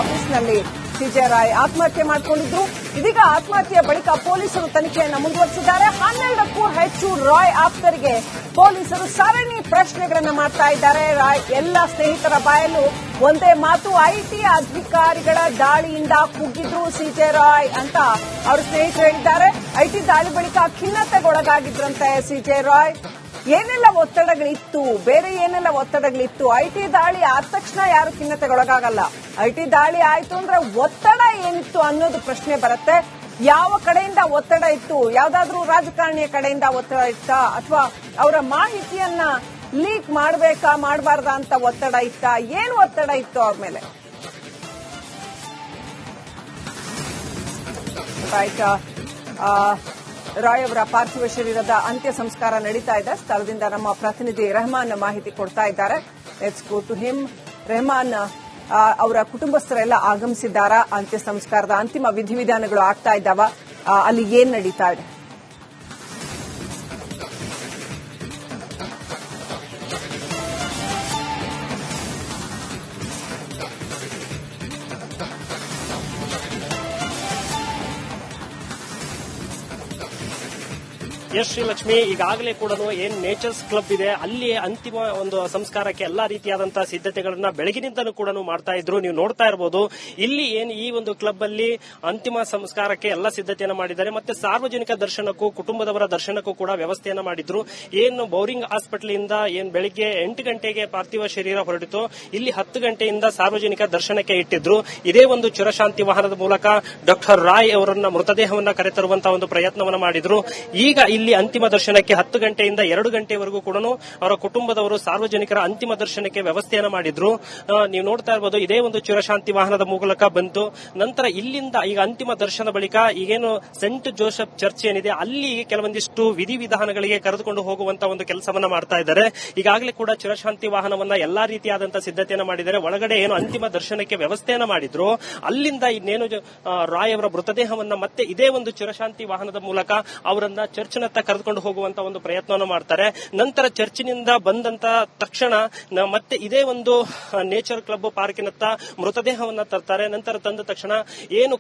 ಆಫೀಸ್ನಲ್ಲಿ ಸಿಜೆ ರಾಯ್ ಆತ್ಮಹತ್ಯೆ ಮಾಡಿಕೊಂಡಿದ್ರು. ಇದೀಗ ಆತ್ಮಹತ್ಯೆಯ ಬಳಿಕ ಪೊಲೀಸರು ತನಿಖೆಯನ್ನು ಮುಂದುವರೆಸಿದ್ದಾರೆ. 12ಕ್ಕೂ ಹೆಚ್ಚು ರಾಯ್ ಆಪ್ತರಿಗೆ ಪೊಲೀಸರು ಸರಣಿ ಪ್ರಶ್ನೆಗಳನ್ನು ಮಾಡ್ತಾ ಇದ್ದಾರೆ. ರಾಯ್ ಎಲ್ಲ ಸ್ನೇಹಿತರ ಬಾಯಲ್ಲೂ ಒಂದೇ ಮಾತು, ಐಟಿ ಅಧಿಕಾರಿಗಳ ದಾಳಿಯಿಂದ ಕುಗ್ಗಿದ್ರು ಸಿಜೆ ರಾಯ್ ಅಂತ ಅವರ ಸ್ನೇಹಿತರು ಹೇಳಿದ್ದಾರೆ. ಐಟಿ ದಾಳಿ ಬಳಿಕ ಖಿನ್ನತೆಗೊಳಗಾಗಿದ್ರಂತೆ ಸಿಜೆ ರಾಯ್. ಏನೆಲ್ಲ ಒತ್ತಡಗಳಿತ್ತು, ಬೇರೆ ಏನೆಲ್ಲ ಒತ್ತಡಗಳಿತ್ತು? ಐಟಿ ದಾಳಿ ಆದ ತಕ್ಷಣ ಯಾರು ಖಿನ್ನತೆಗೊಳಗಾಗಲ್ಲ. ಐಟಿ ದಾಳಿ ಆಯ್ತು ಅಂದ್ರೆ ಒತ್ತಡ ಏನಿತ್ತು ಅನ್ನೋದು ಪ್ರಶ್ನೆ ಬರುತ್ತೆ. ಯಾವ ಕಡೆಯಿಂದ ಒತ್ತಡ ಇತ್ತು? ಯಾವ್ದಾದ್ರೂ ರಾಜಕಾರಣಿಯ ಕಡೆಯಿಂದ ಒತ್ತಡ ಇತ್ತಾ, ಅಥವಾ ಅವರ ಮಾಹಿತಿಯನ್ನ ಲೀಕ್ ಮಾಡಬೇಕಾ ಮಾಡಬಾರ್ದಾ ಅಂತ ಒತ್ತಡ ಇತ್ತಾ? ಏನು ಒತ್ತಡ ಇತ್ತು ಅವ್ರ ಮೇಲೆ? ರಾಯ್ ಅವರ ಪಾರ್ಥಿವ ಶರೀರದ ಅಂತ್ಯ ಸಂಸ್ಕಾರ ನಡೀತಾ ಇದೆ. ಸ್ಥಳದಿಂದ ನಮ್ಮ ಪ್ರತಿನಿಧಿ ರೆಹಮಾನ್ ಮಾಹಿತಿ ಕೊಡ್ತಾ ಇದ್ದಾರೆ. Let's go to him. Rahman, ಅವರ ಕುಟುಂಬಸ್ಥರೆಲ್ಲ ಆಗಮಿಸಿದ್ದಾರಾ? ಅಂತ್ಯ ಸಂಸ್ಕಾರದ ಅಂತಿಮ ವಿಧಿವಿಧಾನಗಳು ಆಗ್ತಾ ಇದ್ದಾವ? ಅಲ್ಲಿ ಏನ್ ನಡೀತಾ ಇದೆ? ಎಸ್ ಶ್ರೀಲಕ್ಷ್ಮಿ, ಈಗಾಗಲೇ ಕೂಡ ಏನ್ ನೇಚರ್ಸ್ ಕ್ಲಬ್ ಇದೆ ಅಲ್ಲಿ ಅಂತಿಮ ಒಂದು ಸಂಸ್ಕಾರಕ್ಕೆ ಎಲ್ಲಾ ರೀತಿಯಾದಂತಹ ಸಿದ್ಧತೆಗಳನ್ನ ಬೆಳಗಿನಿಂದಲೂ ಕೂಡ ಮಾಡ್ತಾ ಇದ್ರು. ನೀವು ನೋಡ್ತಾ ಇರಬಹುದು ಇಲ್ಲಿ ಏನ್ ಈ ಒಂದು ಕ್ಲಬ್ ಅಲ್ಲಿ ಅಂತಿಮ ಸಂಸ್ಕಾರಕ್ಕೆ ಎಲ್ಲ ಸಿದ್ಧತೆಯನ್ನು ಮಾಡಿದ್ದಾರೆ. ಮತ್ತೆ ಸಾರ್ವಜನಿಕ ದರ್ಶನಕ್ಕೂ ಕುಟುಂಬದವರ ದರ್ಶನಕ್ಕೂ ಕೂಡ ವ್ಯವಸ್ಥೆಯನ್ನ ಮಾಡಿದ್ರು. ಏನು ಬೌರಿಂಗ್ ಹಾಸ್ಪಿಟಲ್ ಇಂದ ಏನ್ ಬೆಳಿಗ್ಗೆ 8 ಗಂಟೆಗೆ ಪಾರ್ಥಿವ ಶರೀರ ಹೊರಟಿತು, ಇಲ್ಲಿ 10 ಗಂಟೆಯಿಂದ ಸಾರ್ವಜನಿಕ ದರ್ಶನಕ್ಕೆ ಇಟ್ಟಿದ್ರು. ಇದೇ ಒಂದು ಚಿರಶಾಂತಿ ವಾಹನದ ಮೂಲಕ ಡಾಕ್ಟರ್ ರಾಯ್ ಅವರನ್ನ ಮೃತದೇಹವನ್ನ ಕರೆತರುವಂತಹ ಒಂದು ಪ್ರಯತ್ನವನ್ನ ಮಾಡಿದ್ರು. ಈಗ ಇಲ್ಲಿ ಅಂತಿಮ ದರ್ಶನಕ್ಕೆ 10 ಗಂಟೆಯಿಂದ 2 ಗಂಟೆವರೆಗೂ ಕೂಡ ಅವರ ಕುಟುಂಬದವರು ಸಾರ್ವಜನಿಕರ ಅಂತಿಮ ದರ್ಶನಕ್ಕೆ ವ್ಯವಸ್ಥೆಯನ್ನು ಮಾಡಿದ್ರು. ನೀವು ನೋಡ್ತಾ ಇರಬಹುದು ಇದೇ ಒಂದು ಚಿರಶಾಂತಿ ವಾಹನದ ಮೂಲಕ ಬಂತು. ನಂತರ ಇಲ್ಲಿಂದ ಈಗ ಅಂತಿಮ ದರ್ಶನ ಬಳಿಕ ಈಗೇನು ಸೆಂಟ್ ಜೋಸೆಫ್ ಚರ್ಚ್ ಏನಿದೆ ಅಲ್ಲಿ ಕೆಲವೊಂದಿಷ್ಟು ವಿಧಿವಿಧಾನಗಳಿಗೆ ಕರೆದುಕೊಂಡು ಹೋಗುವಂತಹ ಒಂದು ಕೆಲಸವನ್ನ ಮಾಡ್ತಾ ಇದ್ದಾರೆ. ಈಗಾಗಲೇ ಕೂಡ ಚಿರಶಾಂತಿ ವಾಹನವನ್ನ ಎಲ್ಲಾ ರೀತಿಯಾದಂತಹ ಸಿದ್ಧತೆಯನ್ನು ಮಾಡಿದ್ದಾರೆ. ಒಳಗಡೆ ಏನು ಅಂತಿಮ ದರ್ಶನಕ್ಕೆ ವ್ಯವಸ್ಥೆಯನ್ನ ಮಾಡಿದ್ರು, ಅಲ್ಲಿಂದ ಇನ್ನೇನು ರಾಯ್ ಅವರ ಮೃತದೇಹವನ್ನ ಮತ್ತೆ ಇದೇ ಒಂದು ಚಿರಶಾಂತಿ ವಾಹನದ ಮೂಲಕ ಅವರನ್ನ ಚರ್ಚ್ನತ್ತ ಕರೆದುಕೊಂಡು ಹೋಗುವಂತ ಒಂದು ಪ್ರಯತ್ನವನ್ನು ಮಾಡ್ತಾರೆ. ನಂತರ ಚರ್ಚಿನಿಂದ ಬಂದಂತ ತಕ್ಷಣ ಮತ್ತೆ ಇದೇ ಒಂದು ನೇಚರ್ ಕ್ಲಬ್ ಪಾರ್ಕಿನತ್ತ ಮೃತದೇಹವನ್ನ ತರ್ತಾರೆ. ನಂತರ ತಂದ ತಕ್ಷಣ ಏನು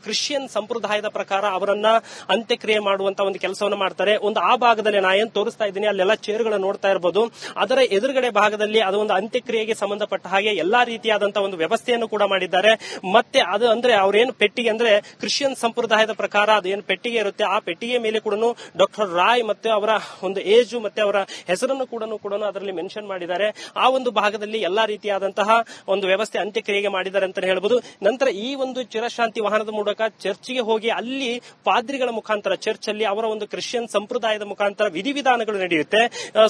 ಕ್ರಿಶ್ಚಿಯನ್ ಸಂಪ್ರದಾಯದ ಪ್ರಕಾರ ಅವರನ್ನ ಅಂತ್ಯಕ್ರಿಯೆ ಮಾಡುವಂತ ಒಂದು ಕೆಲಸವನ್ನು ಮಾಡ್ತಾರೆ. ಒಂದು ಆ ಭಾಗದಲ್ಲಿ ನಾ ಏನ್ ತೋರಿಸ್ತಾ ಇದ್ದೀನಿ ಅಲ್ಲೆಲ್ಲ ಚೇರ್ಗಳನ್ನು ನೋಡ್ತಾ ಇರಬಹುದು. ಅದರ ಎದುರುಗಡೆ ಭಾಗದಲ್ಲಿ ಅದು ಒಂದು ಅಂತ್ಯಕ್ರಿಯೆಗೆ ಸಂಬಂಧಪಟ್ಟ ಹಾಗೆ ಎಲ್ಲಾ ರೀತಿಯಾದಂತಹ ಒಂದು ವ್ಯವಸ್ಥೆಯನ್ನು ಕೂಡ ಮಾಡಿದ್ದಾರೆ. ಮತ್ತೆ ಅದು ಅಂದ್ರೆ ಅವ್ರೇನು ಪೆಟ್ಟಿಗೆ ಅಂದ್ರೆ ಕ್ರಿಶ್ಚಿಯನ್ ಸಂಪ್ರದಾಯದ ಪ್ರಕಾರ ಅದೇನು ಪೆಟ್ಟಿಗೆ ಇರುತ್ತೆ, ಆ ಪೆಟ್ಟಿಗೆ ಮೇಲೆ ಕೂಡ ಡಾಕ್ಟರ್ ರಾಯ್ ಮತ್ತೆ ಅವರ ಒಂದು ಏಜು ಮತ್ತೆ ಅವರ ಹೆಸರನ್ನು ಕೂಡ ಅದರಲ್ಲಿ ಮೆನ್ಷನ್ ಮಾಡಿದ್ದಾರೆ. ಆ ಒಂದು ಭಾಗದಲ್ಲಿ ಎಲ್ಲಾ ರೀತಿಯಾದಂತಹ ಒಂದು ವ್ಯವಸ್ಥೆ ಅಂತ್ಯಕ್ರಿಯೆಗೆ ಮಾಡಿದ್ದಾರೆ ಅಂತ ಹೇಳ್ಬೋದು. ನಂತರ ಈ ಒಂದು ಚಿರಶಾಂತಿ ವಾಹನದ ಮೂಲಕ ಚರ್ಚ್ಗೆ ಹೋಗಿ ಅಲ್ಲಿ ಪಾದ್ರಿಗಳ ಮುಖಾಂತರ ಚರ್ಚ್ ಅಲ್ಲಿ ಅವರ ಒಂದು ಕ್ರಿಶ್ಚಿಯನ್ ಸಂಪ್ರದಾಯದ ಮುಖಾಂತರ ವಿಧಿವಿಧಾನಗಳು ನಡೆಯುತ್ತೆ.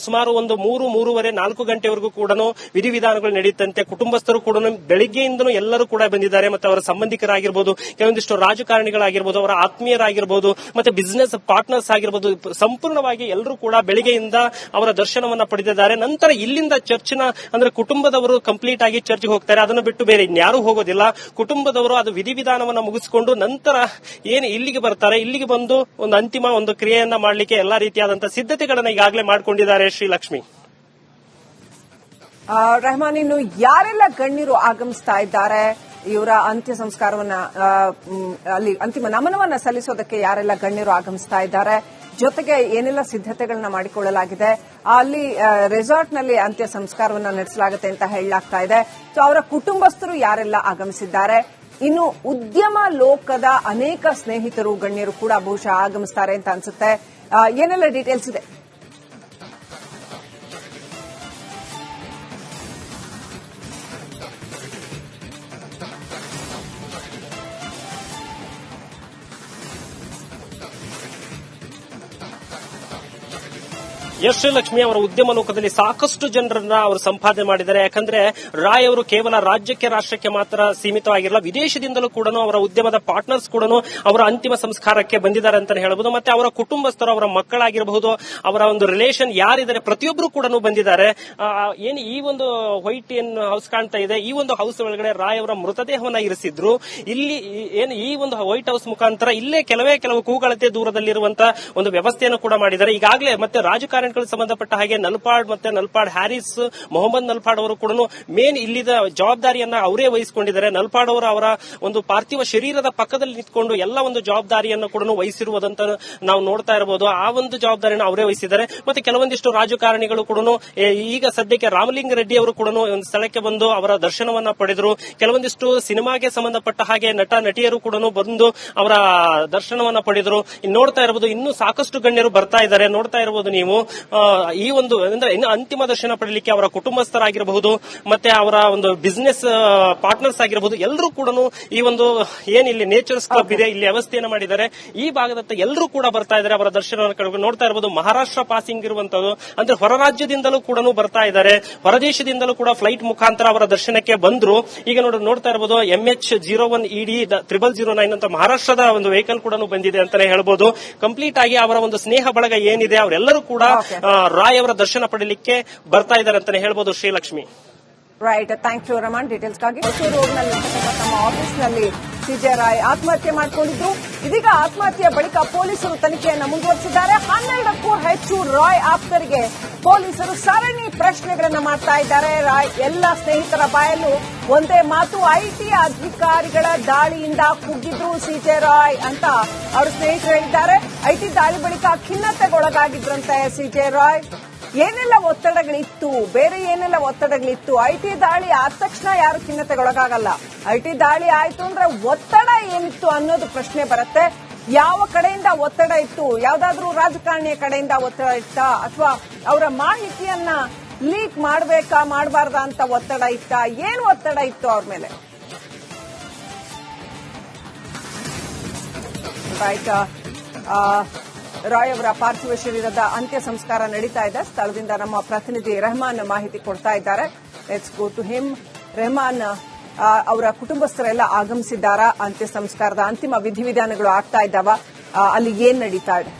ಸುಮಾರು ಒಂದು 3-3:30-4 ಗಂಟೆವರೆಗೂ ಕೂಡ ವಿಧಿವಿಧಾನಗಳು ನಡೆಯುತ್ತಂತೆ. ಕುಟುಂಬಸ್ಥರು ಕೂಡ ಬೆಳಿಗ್ಗೆಯಿಂದಲೂ ಎಲ್ಲರೂ ಕೂಡ ಬಂದಿದ್ದಾರೆ. ಮತ್ತೆ ಅವರ ಸಂಬಂಧಿಕರಾಗಿರ್ಬೋದು, ಕೆಲವೊಂದಿಷ್ಟು ರಾಜಕಾರಣಿಗಳಾಗಿರ್ಬೋದು, ಅವರ ಆತ್ಮೀಯರಾಗಿರ್ಬೋದು, ಮತ್ತೆ ಬಿಸಿನೆಸ್ ಪಾರ್ಟ್ನರ್ಸ್ ಆಗಿರ್ಬೋದು, ಸಂಪೂರ್ಣವಾಗಿ ಎಲ್ಲರೂ ಕೂಡ ಬೆಳಿಗ್ಗೆಯಿಂದ ಅವರ ದರ್ಶನವನ್ನ ಪಡೆದಿದ್ದಾರೆ. ನಂತರ ಇಲ್ಲಿಂದ ಚರ್ಚ್ನ ಅಂದ್ರೆ ಕುಟುಂಬದವರು ಕಂಪ್ಲೀಟ್ ಆಗಿ ಚರ್ಚ್ಗೆ ಹೋಗ್ತಾರೆ. ಅದನ್ನು ಬಿಟ್ಟು ಬೇರೆ ಇನ್ಯಾರೂ ಹೋಗೋದಿಲ್ಲ. ಕುಟುಂಬದವರು ಅದು ವಿಧಿವಿಧಾನವನ್ನ ಮುಗಿಸಿಕೊಂಡು ನಂತರ ಏನು ಇಲ್ಲಿಗೆ ಬರ್ತಾರೆ. ಇಲ್ಲಿಗೆ ಬಂದು ಒಂದು ಅಂತಿಮ ಒಂದು ಕ್ರಿಯೆಯನ್ನ ಮಾಡಲಿಕ್ಕೆ ಎಲ್ಲಾ ರೀತಿಯಾದಂತಹ ಸಿದ್ಧತೆಗಳನ್ನ ಈಗಾಗಲೇ ಮಾಡಿಕೊಂಡಿದ್ದಾರೆ. ಶ್ರೀಲಕ್ಷ್ಮಿ, ರೆಹಮಾನ್, ಇನ್ನು ಯಾರೆಲ್ಲ ಗಣ್ಯರು ಆಗಮಿಸ್ತಾ ಇದ್ದಾರೆ ಇವರ ಅಂತ್ಯ ಸಂಸ್ಕಾರವನ್ನ ಅಲ್ಲಿ ಅಂತಿಮ ನಮನವನ್ನ ಸಲ್ಲಿಸೋದಕ್ಕೆ ಯಾರೆಲ್ಲ ಗಣ್ಯರು ಆಗಮಿಸ್ತಾ ಇದ್ದಾರೆ, ಜೊತೆಗೆ ಏನೆಲ್ಲ ಸಿದ್ಧತೆಗಳನ್ನ ಮಾಡಿಕೊಳ್ಳಲಾಗಿದೆ, ಅಲ್ಲಿ ರೆಸಾರ್ಟ್ನಲ್ಲಿ ಅಂತ್ಯ ಸಂಸ್ಕಾರವನ್ನ ನಡೆಸಲಾಗುತ್ತೆ ಅಂತ ಹೇಳಲಾಗ್ತಾ ಇದೆ. ಸೊ ಅವರ ಕುಟುಂಬಸ್ಥರು ಯಾರೆಲ್ಲ ಆಗಮಿಸಿದ್ದಾರೆ, ಇನ್ನು ಉದ್ಯಮ ಲೋಕದ ಅನೇಕ ಸ್ನೇಹಿತರು ಗಣ್ಯರು ಕೂಡ ಬಹುಶಃ ಆಗಮಿಸ್ತಾರೆ ಅಂತ ಅನ್ಸುತ್ತೆ. ಏನೆಲ್ಲ ಡೀಟೇಲ್ಸ್ ಇದೆ? ಎಸ್ ಶ್ರೀಲಕ್ಷ್ಮಿ, ಅವರ ಉದ್ಯಮ ಲೋಕದಲ್ಲಿ ಸಾಕಷ್ಟು ಜನರನ್ನ ಅವರು ಸಂಪಾದನೆ ಮಾಡಿದ್ದಾರೆ. ಯಾಕಂದ್ರೆ ರಾಯ್ ಅವರು ಕೇವಲ ರಾಜ್ಯಕ್ಕೆ ರಾಷ್ಟ್ರಕ್ಕೆ ಮಾತ್ರ ಸೀಮಿತವಾಗಿರಲ್ಲ, ವಿದೇಶದಿಂದಲೂ ಕೂಡ ಅವರ ಉದ್ಯಮದ ಪಾರ್ಟ್ನರ್ಸ್ ಕೂಡ ಅವರ ಅಂತಿಮ ಸಂಸ್ಕಾರಕ್ಕೆ ಬಂದಿದ್ದಾರೆ ಅಂತ ಹೇಳಬಹುದು. ಮತ್ತೆ ಅವರ ಕುಟುಂಬಸ್ಥರು, ಅವರ ಮಕ್ಕಳಾಗಿರಬಹುದು, ಅವರ ಒಂದು ರಿಲೇಷನ್ ಯಾರಿದ್ದಾರೆ ಪ್ರತಿಯೊಬ್ಬರು ಕೂಡ ಬಂದಿದ್ದಾರೆ. ಏನು ಈ ಒಂದು ವೈಟ್ ಏನ್ ಹೌಸ್ ಕಾಣ್ತಾ ಇದೆ, ಈ ಒಂದು ಹೌಸ್ ಒಳಗಡೆ ರಾಯ್ ಅವರ ಮೃತದೇಹವನ್ನ ಇರಿಸಿದ್ರು. ಇಲ್ಲಿ ಏನು ಈ ಒಂದು ವೈಟ್ ಹೌಸ್ ಮುಖಾಂತರ ಇಲ್ಲೇ ಕೆಲವು ಕೂಗಳತೆ ದೂರದಲ್ಲಿರುವಂತಹ ಒಂದು ವ್ಯವಸ್ಥೆಯನ್ನು ಕೂಡ ಮಾಡಿದ್ದಾರೆ. ಈಗಾಗಲೇ ಮತ್ತೆ ರಾಜಕಾರಣಿ ರಾಜಕಾರಣಿಗಳಿಗೆ ಸಂಬಂಧಪಟ್ಟ ಹಾಗೆ ನಲ್ಪಾಡ್ ಹ್ಯಾರಿಸ್, ಮೊಹಮ್ಮದ್ ನಲ್ಪಾಡ್ ಅವರು ಕೂಡ ಮೇನ್ ಇಲ್ಲಿದ ಜವಾಬ್ದಾರಿಯನ್ನ ಅವರೇ ವಹಿಸಿಕೊಂಡಿದ್ದಾರೆ. ನಲ್ಪಾಡ್ ಅವರು ಅವರ ಒಂದು ಪಾರ್ಥಿವ ಶರೀರದ ಪಕ್ಕದಲ್ಲಿ ನಿಂತ್ಕೊಂಡು ಎಲ್ಲ ಒಂದು ಜವಾಬ್ದಾರಿಯನ್ನು ಕೂಡ ವಹಿಸಿರುವುದಂತ ನಾವು ನೋಡ್ತಾ ಇರಬಹುದು. ಆ ಒಂದು ಜವಾಬ್ದಾರಿಯನ್ನು ಅವರೇ ವಹಿಸಿದ್ದಾರೆ. ಮತ್ತೆ ಕೆಲವೊಂದಿಷ್ಟು ರಾಜಕಾರಣಿಗಳು ಕೂಡ ಈಗ ಸದ್ಯಕ್ಕೆ ರಾಮಲಿಂಗ ರೆಡ್ಡಿ ಅವರು ಕೂಡ ಒಂದು ಸ್ಥಳಕ್ಕೆ ಬಂದು ಅವರ ದರ್ಶನವನ್ನ ಪಡೆದರು. ಕೆಲವೊಂದಿಷ್ಟು ಸಿನಿಮಾಗೆ ಸಂಬಂಧಪಟ್ಟ ಹಾಗೆ ನಟ ನಟಿಯರು ಕೂಡ ಬಂದು ಅವರ ದರ್ಶನವನ್ನ ಪಡೆದರು. ನೋಡ್ತಾ ಇರಬಹುದು ಇನ್ನೂ ಸಾಕಷ್ಟು ಗಣ್ಯರು ಬರ್ತಾ ಇದ್ದಾರೆ. ನೋಡ್ತಾ ಇರಬಹುದು ನೀವು ಈ ಒಂದು ಅಂದ್ರೆ ಇನ್ನು ಅಂತಿಮ ದರ್ಶನ ಪಡೆಯಲಿಕ್ಕೆ ಅವರ ಕುಟುಂಬಸ್ಥರಾಗಿರಬಹುದು, ಮತ್ತೆ ಅವರ ಒಂದು ಬಿಸಿನೆಸ್ ಪಾರ್ಟ್ನರ್ಸ್ ಆಗಿರಬಹುದು, ಎಲ್ಲರೂ ಕೂಡ ಈ ಒಂದು ಏನಿಲ್ಲಿ ನೇಚರ್ಸ್ ಕ್ಲಬ್ ಇದೆ ಇಲ್ಲಿ ವ್ಯವಸ್ಥೆಯನ್ನು ಮಾಡಿದ್ದಾರೆ. ಈ ಭಾಗದತ್ತ ಎಲ್ಲರೂ ಕೂಡ ಬರ್ತಾ ಇದ್ದಾರೆ ಅವರ ದರ್ಶನವನ್ನು ನೋಡ್ತಾ ಇರಬಹುದು. ಮಹಾರಾಷ್ಟ್ರ ಪಾಸಿಂಗ್ ಇರುವಂತದ್ದು ಅಂದ್ರೆ ಹೊರ ರಾಜ್ಯದಿಂದಲೂ ಕೂಡ ಬರ್ತಾ ಇದ್ದಾರೆ, ಹೊರದೇಶದಿಂದಲೂ ಕೂಡ ಫ್ಲೈಟ್ ಮುಖಾಂತರ ಅವರ ದರ್ಶನಕ್ಕೆ ಬಂದ್ರು. ಈಗ ನೋಡ್ತಾ ಇರಬಹುದು MH01 ED 0009 ಅಂತ ಮಹಾರಾಷ್ಟ್ರದ ಒಂದು ವೆಹಿಕಲ್ ಕೂಡ ಬಂದಿದೆ ಅಂತಾನೆ ಹೇಳ್ಬೋದು. ಕಂಪ್ಲೀಟ್ ಆಗಿ ಅವರ ಒಂದು ಸ್ನೇಹ ಬಳಗ ಏನಿದೆ ಅವರೆಲ್ಲರೂ ಕೂಡ ರಾಯ್ ಅವರ ದರ್ಶನ ಪಡೆಯಲಿಕ್ಕೆ ಬರ್ತಾ ಇದ್ದಾರೆ ಅಂತಾನೆ ಹೇಳ್ಬೋದು. Srilakshmi. Right, thank you Raman. ಡೀಟೇಲ್ಸ್ಗಾಗಿ ಹೊಸೂರು ರೋಡ್ನಲ್ಲಿ ತಮ್ಮ ಆಫೀಸ್ನಲ್ಲಿ ಸಿಜೆ ರಾಯ್ ಆತ್ಮಹತ್ಯೆ ಮಾಡಿಕೊಂಡಿದ್ರು. ಇದೀಗ ಆತ್ಮಹತ್ಯೆಯ ಬಳಿಕ ಪೊಲೀಸರು ತನಿಖೆಯನ್ನು ಮುಂದುವರೆಸಿದ್ದಾರೆ. 12ಕ್ಕೂ ಹೆಚ್ಚು ರಾಯ್ ಆಪ್ತರಿಗೆ ಪೊಲೀಸರು ಸರಣಿ ಪ್ರಶ್ನೆಗಳನ್ನು ಮಾಡ್ತಾ ಇದ್ದಾರೆ. ರಾಯ್ ಎಲ್ಲ ಸ್ನೇಹಿತರ ಬಾಯಲ್ಲೂ ಒಂದೇ ಮಾತು, ಐಟಿ ಅಧಿಕಾರಿಗಳ ದಾಳಿಯಿಂದ ಕುಗ್ಗಿದ್ರು ಸಿಜೆ ರಾಯ್ ಅಂತ ಅವರ ಸ್ನೇಹಿತರು ಹೇಳಿದ್ದಾರೆ. ಐಟಿ ದಾಳಿ ಬಳಿಕ ಖಿನ್ನತೆಗೊಳಗಾಗಿದ್ರಂತೆ ಸಿಜೆ ರಾಯ್. ಏನೆಲ್ಲ ಒತ್ತಡಗಳಿತ್ತು, ಬೇರೆ ಏನೆಲ್ಲ ಒತ್ತಡಗಳಿತ್ತು? ಐಟಿ ದಾಳಿ ಆದ ತಕ್ಷಣ ಯಾರು ಖಿನ್ನತೆಗೊಳಗಾಗಲ್ಲ. ಐಟಿ ದಾಳಿ ಆಯ್ತು ಅಂದ್ರೆ ಒತ್ತಡ ಏನಿತ್ತು ಅನ್ನೋದು ಪ್ರಶ್ನೆ ಬರುತ್ತೆ. ಯಾವ ಕಡೆಯಿಂದ ಒತ್ತಡ ಇತ್ತು? ಯಾವ್ದಾದ್ರೂ ರಾಜಕಾರಣಿಯ ಕಡೆಯಿಂದ ಒತ್ತಡ ಇತ್ತಾ, ಅಥವಾ ಅವರ ಮಾಹಿತಿಯನ್ನ ಲೀಕ್ ಮಾಡಬೇಕಾ ಮಾಡಬಾರ್ದಾ ಅಂತ ಒತ್ತಡ ಇತ್ತಾ? ಏನು ಒತ್ತಡ ಇತ್ತು ಅವ್ರ ಮೇಲೆ? ರೈಟ್, ರಾಯ್ ಅವರ ಪಾರ್ಥಿವ ಶರೀರದ ಅಂತ್ಯ ಸಂಸ್ಕಾರ ನಡೀತಾ ಇದೆ. ಸ್ಥಳದಿಂದ ನಮ್ಮ ಪ್ರತಿನಿಧಿ ರೆಹಮಾನ್ ಮಾಹಿತಿ ಕೊಡ್ತಾ ಇದ್ದಾರೆ. Let's go to him. Rahman, ಅವರ ಕುಟುಂಬಸ್ಥರೆಲ್ಲ ಆಗಮಿಸಿದ್ದಾರಾ? ಅಂತ್ಯ ಸಂಸ್ಕಾರದ ಅಂತಿಮ ವಿಧಿವಿಧಾನಗಳು ಆಗ್ತಾ ಇದ್ದಾವ? ಅಲ್ಲಿ ಏನ್ ನಡೀತಾ ಇದೆ?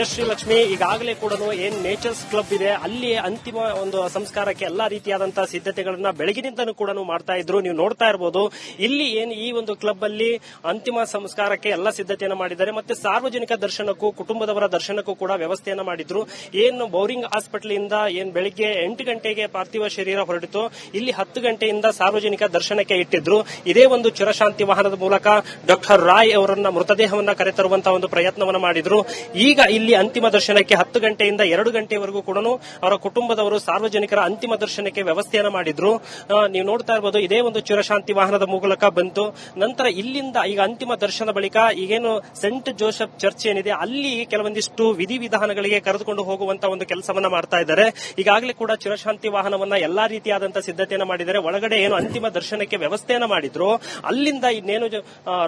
ಎಸ್ ಶ್ರೀಲಕ್ಷ್ಮಿ, ಈಗಾಗಲೇ ಕೂಡ ಏನ್ ನೇಚರ್ಸ್ ಕ್ಲಬ್ ಇದೆ ಅಲ್ಲಿ ಅಂತಿಮ ಒಂದು ಸಂಸ್ಕಾರಕ್ಕೆ ಎಲ್ಲಾ ರೀತಿಯಾದಂತಹ ಸಿದ್ಧತೆಗಳನ್ನ ಬೆಳಗಿನಿಂದನೂ ಕೂಡ ಮಾಡ್ತಾ ಇದ್ರು. ನೀವು ನೋಡ್ತಾ ಇರಬಹುದು ಇಲ್ಲಿ ಏನ್ ಈ ಒಂದು ಕ್ಲಬ್ ಅಲ್ಲಿ ಅಂತಿಮ ಸಂಸ್ಕಾರಕ್ಕೆ ಎಲ್ಲ ಸಿದ್ಧತೆಯನ್ನು ಮಾಡಿದ್ದಾರೆ. ಮತ್ತೆ ಸಾರ್ವಜನಿಕ ದರ್ಶನಕ್ಕೂ ಕುಟುಂಬದವರ ದರ್ಶನಕ್ಕೂ ಕೂಡ ವ್ಯವಸ್ಥೆಯನ್ನ ಮಾಡಿದ್ರು. ಏನು ಬೌರಿಂಗ್ ಹಾಸ್ಪಿಟಲ್ ಇಂದ ಏನ್ ಬೆಳಿಗ್ಗೆ 8 ಗಂಟೆಗೆ ಪಾರ್ಥಿವ ಶರೀರ ಹೊರಟಿತು, ಇಲ್ಲಿ 10 ಗಂಟೆಯಿಂದ ಸಾರ್ವಜನಿಕ ದರ್ಶನಕ್ಕೆ ಇಟ್ಟಿದ್ರು. ಇದೇ ಒಂದು ಚಿರಶಾಂತಿ ವಾಹನದ ಮೂಲಕ ಡಾಕ್ಟರ್ ರಾಯ್ ಅವರನ್ನ ಮೃತದೇಹವನ್ನ ಕರೆತರುವಂತಹ ಒಂದು ಪ್ರಯತ್ನವನ್ನ ಮಾಡಿದ್ರು. ಈಗ ಇಲ್ಲಿ ಅಂತಿಮ ದರ್ಶನಕ್ಕೆ 10 ಗಂಟೆಯಿಂದ 2 ಗಂಟೆವರೆಗೂ ಕೂಡ ಅವರ ಕುಟುಂಬದವರು ಸಾರ್ವಜನಿಕರ ಅಂತಿಮ ದರ್ಶನಕ್ಕೆ ವ್ಯವಸ್ಥೆಯನ್ನು ಮಾಡಿದ್ರು. ನೀವು ನೋಡ್ತಾ ಇರಬಹುದು ಇದೇ ಒಂದು ಚಿರಶಾಂತಿ ವಾಹನದ ಮೂಲಕ ಬಂತು. ನಂತರ ಇಲ್ಲಿಂದ ಈಗ ಅಂತಿಮ ದರ್ಶನ ಬಳಿಕ ಈಗೇನು ಸೆಂಟ್ ಜೋಸೆಫ್ ಚರ್ಚ್ ಏನಿದೆ ಅಲ್ಲಿ ಕೆಲವೊಂದಿಷ್ಟು ವಿಧಿವಿಧಾನಗಳಿಗೆ ಕರೆದುಕೊಂಡು ಹೋಗುವಂತಹ ಒಂದು ಕೆಲಸವನ್ನ ಮಾಡ್ತಾ ಇದ್ದಾರೆ. ಈಗಾಗಲೇ ಕೂಡ ಚಿರಶಾಂತಿ ವಾಹನವನ್ನ ಎಲ್ಲಾ ರೀತಿಯಾದಂತಹ ಸಿದ್ಧತೆಯನ್ನು ಮಾಡಿದ್ದಾರೆ. ಒಳಗಡೆ ಏನು ಅಂತಿಮ ದರ್ಶನಕ್ಕೆ ವ್ಯವಸ್ಥೆಯನ್ನ ಮಾಡಿದ್ರು, ಅಲ್ಲಿಂದ ಇನ್ನೇನು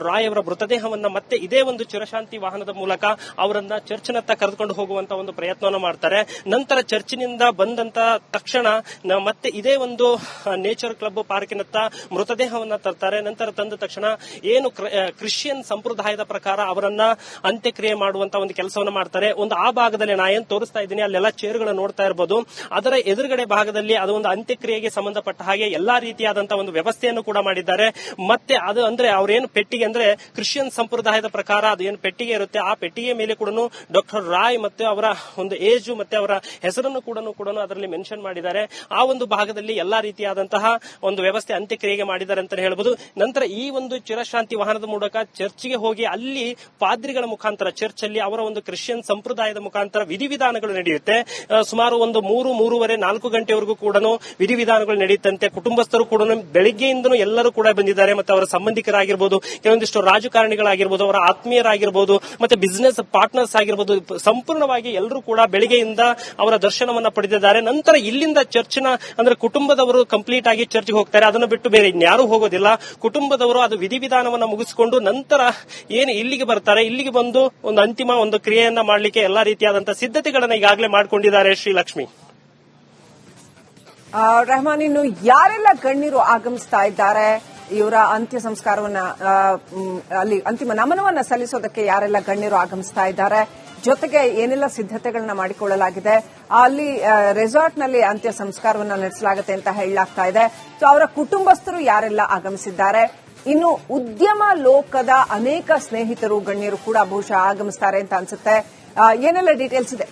ರಾಯ್ ಅವರ ಮೃತದೇಹವನ್ನ ಮತ್ತೆ ಇದೇ ಒಂದು ಚಿರಶಾಂತಿ ವಾಹನದ ಮೂಲಕ ಅವರನ್ನ ಚರ್ಚ್ನತ್ತ ಕರೆದುಕೊಂಡು ಹೋಗುವಂತ ಒಂದು ಪ್ರಯತ್ನವನ್ನು ಮಾಡ್ತಾರೆ. ನಂತರ ಚರ್ಚಿನಿಂದ ಬಂದಂತ ತಕ್ಷಣ ಮತ್ತೆ ಇದೇ ಒಂದು ನೇಚರ್ ಕ್ಲಬ್ ಪಾರ್ಕಿನತ್ತ ಮೃತದೇಹವನ್ನ ತರ್ತಾರೆ. ನಂತರ ತಂದ ತಕ್ಷಣ ಏನು ಕ್ರಿಶ್ಚಿಯನ್ ಸಂಪ್ರದಾಯದ ಪ್ರಕಾರ ಅವರನ್ನ ಅಂತ್ಯಕ್ರಿಯೆ ಮಾಡುವಂತ ಒಂದು ಕೆಲಸವನ್ನು ಮಾಡ್ತಾರೆ. ಒಂದು ಆ ಭಾಗದಲ್ಲಿ ನಾ ಏನ್ ತೋರಿಸ್ತಾ ಇದ್ದೀನಿ ಅಲ್ಲೆಲ್ಲ ಚೇರ್ಗಳನ್ನು ನೋಡ್ತಾ ಇರಬಹುದು. ಅದರ ಎದುರುಗಡೆ ಭಾಗದಲ್ಲಿ ಅದು ಒಂದು ಅಂತ್ಯಕ್ರಿಯೆಗೆ ಸಂಬಂಧಪಟ್ಟ ಹಾಗೆ ಎಲ್ಲಾ ರೀತಿಯಾದಂತಹ ಒಂದು ವ್ಯವಸ್ಥೆಯನ್ನು ಕೂಡ ಮಾಡಿದ್ದಾರೆ. ಮತ್ತೆ ಅದು ಅಂದ್ರೆ ಅವ್ರೇನು ಪೆಟ್ಟಿಗೆ ಅಂದ್ರೆ ಕ್ರಿಶ್ಚಿಯನ್ ಸಂಪ್ರದಾಯದ ಪ್ರಕಾರ ಅದು ಏನು ಪೆಟ್ಟಿಗೆ ಇರುತ್ತೆ, ಆ ಪೆಟ್ಟಿಗೆ ಮೇಲೆ ಕೂಡ ಡಾಕ್ಟರ್ ರಾಯ್ ಮತ್ತೆ ಅವರ ಒಂದು ಏಜ್ ಮತ್ತೆ ಅವರ ಹೆಸರನ್ನು ಕೂಡ ಅದರಲ್ಲಿ ಮೆನ್ಷನ್ ಮಾಡಿದ್ದಾರೆ. ಆ ಒಂದು ಭಾಗದಲ್ಲಿ ಎಲ್ಲಾ ರೀತಿಯಾದಂತಹ ಒಂದು ವ್ಯವಸ್ಥೆ ಅಂತ್ಯಕ್ರಿಯೆಗೆ ಮಾಡಿದ್ದಾರೆ ಅಂತ ಹೇಳ್ಬೋದು. ನಂತರ ಈ ಒಂದು ಚಿರಶಾಂತಿ ವಾಹನದ ಮೂಲಕ ಚರ್ಚ್ಗೆ ಹೋಗಿ ಅಲ್ಲಿ ಪಾದ್ರಿಗಳ ಮುಖಾಂತರ ಚರ್ಚ್ ಅಲ್ಲಿ ಅವರ ಒಂದು ಕ್ರಿಶ್ಚಿಯನ್ ಸಂಪ್ರದಾಯದ ಮುಖಾಂತರ ವಿಧಿವಿಧಾನಗಳು ನಡೆಯುತ್ತೆ. ಸುಮಾರು ಒಂದು 3-3:30-4 ಗಂಟೆವರೆಗೂ ಕೂಡ ವಿಧಿವಿಧಾನಗಳು ನಡೆಯುತ್ತಂತೆ. ಕುಟುಂಬಸ್ಥರು ಕೂಡ ಬೆಳಿಗ್ಗೆಯಿಂದನೂ ಎಲ್ಲರೂ ಕೂಡ ಬಂದಿದ್ದಾರೆ. ಮತ್ತೆ ಅವರ ಸಂಬಂಧಿಕರಾಗಿರ್ಬೋದು, ಕೆಲವೊಂದಿಷ್ಟು ರಾಜಕಾರಣಿಗಳಾಗಿರ್ಬೋದು, ಅವರ ಆತ್ಮೀಯರಾಗಿರ್ಬೋದು, ಮತ್ತೆ ಬಿಸಿನೆಸ್ ಪಾರ್ಟ್ನರ್ಸ್ ಆಗಿರ್ಬೋದು, ಸಂಪೂರ್ಣವಾಗಿ ಎಲ್ಲರೂ ಕೂಡ ಬೆಳಿಗ್ಗೆಯಿಂದ ಅವರ ದರ್ಶನವನ್ನ ಪಡೆದಿದ್ದಾರೆ. ನಂತರ ಇಲ್ಲಿಂದ ಚರ್ಚ್ನ ಅಂದ್ರೆ ಕುಟುಂಬದವರು ಕಂಪ್ಲೀಟ್ ಆಗಿ ಚರ್ಚ್ಗೆ ಹೋಗ್ತಾರೆ. ಅದನ್ನು ಬಿಟ್ಟು ಬೇರೆ ಇನ್ಯಾರೂ ಹೋಗೋದಿಲ್ಲ. ಕುಟುಂಬದವರು ಅದು ವಿಧಿವಿಧಾನವನ್ನ ಮುಗಿಸಿಕೊಂಡು ನಂತರ ಏನು ಇಲ್ಲಿಗೆ ಬರ್ತಾರೆ. ಇಲ್ಲಿಗೆ ಬಂದು ಒಂದು ಅಂತಿಮ ಒಂದು ಕ್ರಿಯೆಯನ್ನ ಮಾಡಲಿಕ್ಕೆ ಎಲ್ಲಾ ರೀತಿಯಾದಂತಹ ಸಿದ್ಧತೆಗಳನ್ನ ಈಗಾಗಲೇ ಮಾಡಿಕೊಂಡಿದ್ದಾರೆ. ಶ್ರೀಲಕ್ಷ್ಮಿ. ರೆಹಮಾನ್, ಇನ್ನು ಯಾರೆಲ್ಲ ಗಣ್ಯರು ಆಗಮಿಸ್ತಾ ಇದ್ದಾರೆ ಇವರ ಅಂತ್ಯ ಸಂಸ್ಕಾರವನ್ನ ಅಲ್ಲಿ ಅಂತಿಮ ನಮನವನ್ನ ಸಲ್ಲಿಸೋದಕ್ಕೆ ಯಾರೆಲ್ಲ ಗಣ್ಯರು ಆಗಮಿಸ್ತಾ ಇದ್ದಾರೆ? ಜೊತೆಗೆ ಏನೆಲ್ಲ ಸಿದ್ಧತೆಗಳನ್ನ ಮಾಡಿಕೊಳ್ಳಲಾಗಿದೆ, ಅಲ್ಲಿ ರೆಸಾರ್ಟ್ ನಲ್ಲಿ ಅಂತ್ಯ ಸಂಸ್ಕಾರವನ್ನ ನಡೆಸಲಾಗುತ್ತೆ ಅಂತ ಹೇಳಲಾಗ್ತಾ ಇದೆ. ಸೊ ಅವರ ಕುಟುಂಬಸ್ಥರು ಯಾರೆಲ್ಲ ಆಗಮಿಸಿದ್ದಾರೆ, ಇನ್ನು ಉದ್ಯಮ ಲೋಕದ ಅನೇಕ ಸ್ನೇಹಿತರು ಗಣ್ಯರು ಕೂಡ ಬಹುಶಃ ಆಗಮಿಸ್ತಾರೆ ಅಂತ ಅನ್ಸುತ್ತೆ. ಏನೆಲ್ಲ ಡೀಟೇಲ್ಸ್ ಇದೆ?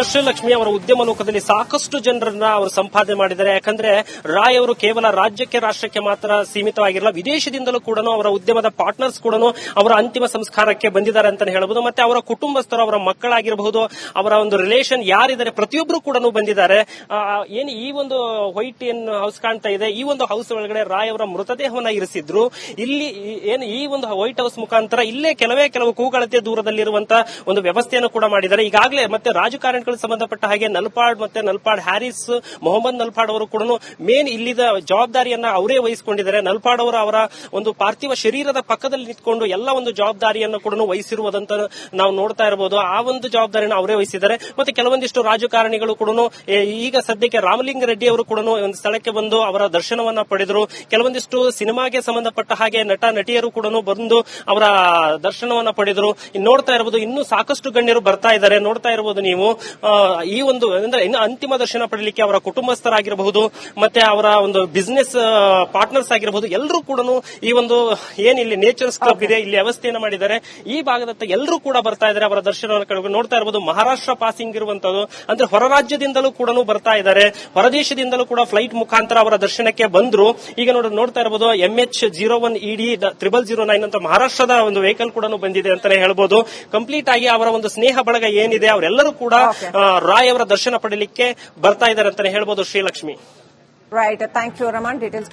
ಎಸ್ ಲಕ್ಷ್ಮಿ ಅವರ ಉದ್ಯಮ ಲೋಕದಲ್ಲಿ ಸಾಕಷ್ಟು ಜನರನ್ನ ಅವರು ಸಂಪಾದನೆ ಮಾಡಿದ್ದಾರೆ. ಯಾಕಂದ್ರೆ ರಾಯ್ ಅವರು ಕೇವಲ ರಾಜ್ಯಕ್ಕೆ ರಾಷ್ಟ್ರಕ್ಕೆ ಮಾತ್ರ ಸೀಮಿತವಾಗಿರಲ್ಲ, ವಿದೇಶದಿಂದಲೂ ಕೂಡ ಅವರ ಉದ್ಯಮದ ಪಾರ್ಟ್ನರ್ಸ್ ಕೂಡ ಅವರ ಅಂತಿಮ ಸಂಸ್ಕಾರಕ್ಕೆ ಬಂದಿದ್ದಾರೆ ಅಂತಾನೆ ಹೇಳಬಹುದು. ಮತ್ತೆ ಅವರ ಕುಟುಂಬಸ್ಥರು, ಅವರ ಮಕ್ಕಳಾಗಿರಬಹುದು, ಅವರ ಒಂದು ರಿಲೇಷನ್ ಯಾರಿದ್ದಾರೆ ಪ್ರತಿಯೊಬ್ಬರು ಕೂಡ ಬಂದಿದ್ದಾರೆ. ಏನು ಈ ಒಂದು ವೈಟ್ ಏನ್ ಹೌಸ್ ಕಾಣ್ತಾ ಇದೆ, ಈ ಒಂದು ಹೌಸ್ ಒಳಗಡೆ ರಾಯ್ ಅವರ ಮೃತದೇಹವನ್ನ ಇರಿಸಿದ್ರು. ಇಲ್ಲಿ ಏನು ಈ ಒಂದು ವೈಟ್ ಹೌಸ್ ಮುಖಾಂತರ ಇಲ್ಲೇ ಕೆಲವು ಕೂಗಳತೆ ದೂರದಲ್ಲಿರುವಂತಹ ಒಂದು ವ್ಯವಸ್ಥೆಯನ್ನು ಕೂಡ ಮಾಡಿದ್ದಾರೆ. ಈಗಾಗಲೇ ಮತ್ತೆ ರಾಜಕಾರಣಿಗಳು ಸಂಬಂಧಪಟ್ಟ ಹಾಗೆ ನಲ್ಪಾಡ್ ಹ್ಯಾರಿಸ್, ಮೊಹಮ್ಮದ್ ನಲ್ಪಾಡ್ ಅವರು ಕೂಡ ಮೇನ್ ಇಲ್ಲಿದ ಜವಾಬ್ದಾರಿಯನ್ನ ಅವರೇ ವಹಿಸಿಕೊಂಡಿದ್ದಾರೆ. ನಲ್ಪಾಡ್ ಅವರ ಒಂದು ಪಾರ್ಥಿವ ಶರೀರದ ಪಕ್ಕದಲ್ಲಿ ನಿಂತ್ಕೊಂಡು ಎಲ್ಲ ಒಂದು ಜವಾಬ್ದಾರಿಯನ್ನು ಕೂಡ ವಹಿಸಿರುವುದಂತ ನಾವು ನೋಡ್ತಾ ಇರಬಹುದು. ಆ ಒಂದು ಜವಾಬ್ದಾರಿಯನ್ನು ಅವರೇ ವಹಿಸಿದ್ದಾರೆ. ಮತ್ತೆ ಕೆಲವೊಂದಿಷ್ಟು ರಾಜಕಾರಣಿಗಳು ಕೂಡ ಈಗ ಸದ್ಯಕ್ಕೆ ರಾಮಲಿಂಗ ರೆಡ್ಡಿ ಅವರು ಕೂಡ ಒಂದು ಸ್ಥಳಕ್ಕೆ ಬಂದು ಅವರ ದರ್ಶನವನ್ನ ಪಡೆದರು. ಕೆಲವೊಂದಿಷ್ಟು ಸಿನಿಮಾಗೆ ಸಂಬಂಧಪಟ್ಟ ಹಾಗೆ ನಟ ನಟಿಯರು ಕೂಡ ಬಂದು ಅವರ ದರ್ಶನವನ್ನ ಪಡೆದರು. ನೋಡ್ತಾ ಇರಬಹುದು, ಇನ್ನೂ ಸಾಕಷ್ಟು ಗಣ್ಯರು ಬರ್ತಾ ಇದ್ದಾರೆ. ನೋಡ್ತಾ ಇರಬಹುದು ನೀವು ಈ ಒಂದು ಅಂದ್ರೆ ಇನ್ನು ಅಂತಿಮ ದರ್ಶನ ಪಡೆಯಲಿಕ್ಕೆ ಅವರ ಕುಟುಂಬಸ್ಥರಾಗಿರಬಹುದು, ಮತ್ತೆ ಅವರ ಒಂದು ಬಿಸಿನೆಸ್ ಪಾರ್ಟ್ನರ್ಸ್ ಆಗಿರಬಹುದು, ಎಲ್ಲರೂ ಕೂಡ ಈ ಒಂದು ಏನಿಲ್ಲಿ ನೇಚರ್ಸ್ ಕ್ಲಬ್ ಇದೆ, ಇಲ್ಲಿ ವ್ಯವಸ್ಥೆಯನ್ನು ಮಾಡಿದ್ದಾರೆ. ಈ ಭಾಗದತ್ತ ಎಲ್ಲರೂ ಕೂಡ ಬರ್ತಾ ಇದ್ದಾರೆ ಅವರ ದರ್ಶನವನ್ನು ನೋಡ್ತಾ ಇರಬಹುದು. ಮಹಾರಾಷ್ಟ್ರ ಪಾಸಿಂಗ್ ಇರುವಂತದ್ದು, ಅಂದ್ರೆ ಹೊರ ರಾಜ್ಯದಿಂದಲೂ ಕೂಡ ಬರ್ತಾ ಇದ್ದಾರೆ, ಹೊರದೇಶದಿಂದಲೂ ಕೂಡ ಫ್ಲೈಟ್ ಮುಖಾಂತರ ಅವರ ದರ್ಶನಕ್ಕೆ ಬಂದ್ರು. ಈಗ ನೋಡ್ತಾ ಇರಬಹುದು MH01 ED 0009 ಅಂತ ಮಹಾರಾಷ್ಟ್ರದ ಒಂದು ವೆಹಿಕಲ್ ಕೂಡ ಬಂದಿದೆ ಅಂತಾನೆ ಹೇಳ್ಬೋದು. ಕಂಪ್ಲೀಟ್ ಆಗಿ ಅವರ ಒಂದು ಸ್ನೇಹ ಬಳಗ ಏನಿದೆ ಅವರೆಲ್ಲರೂ ಕೂಡ ರಾಯ್ ಅವರ ದರ್ಶನ ಪಡೆಯಲಿಕ್ಕೆ ಬರ್ತಾ ಇದ್ದಾರೆ ಅಂತಾನೆ ಹೇಳ್ಬೋದು. Srilakshmi, right, thank you Raman details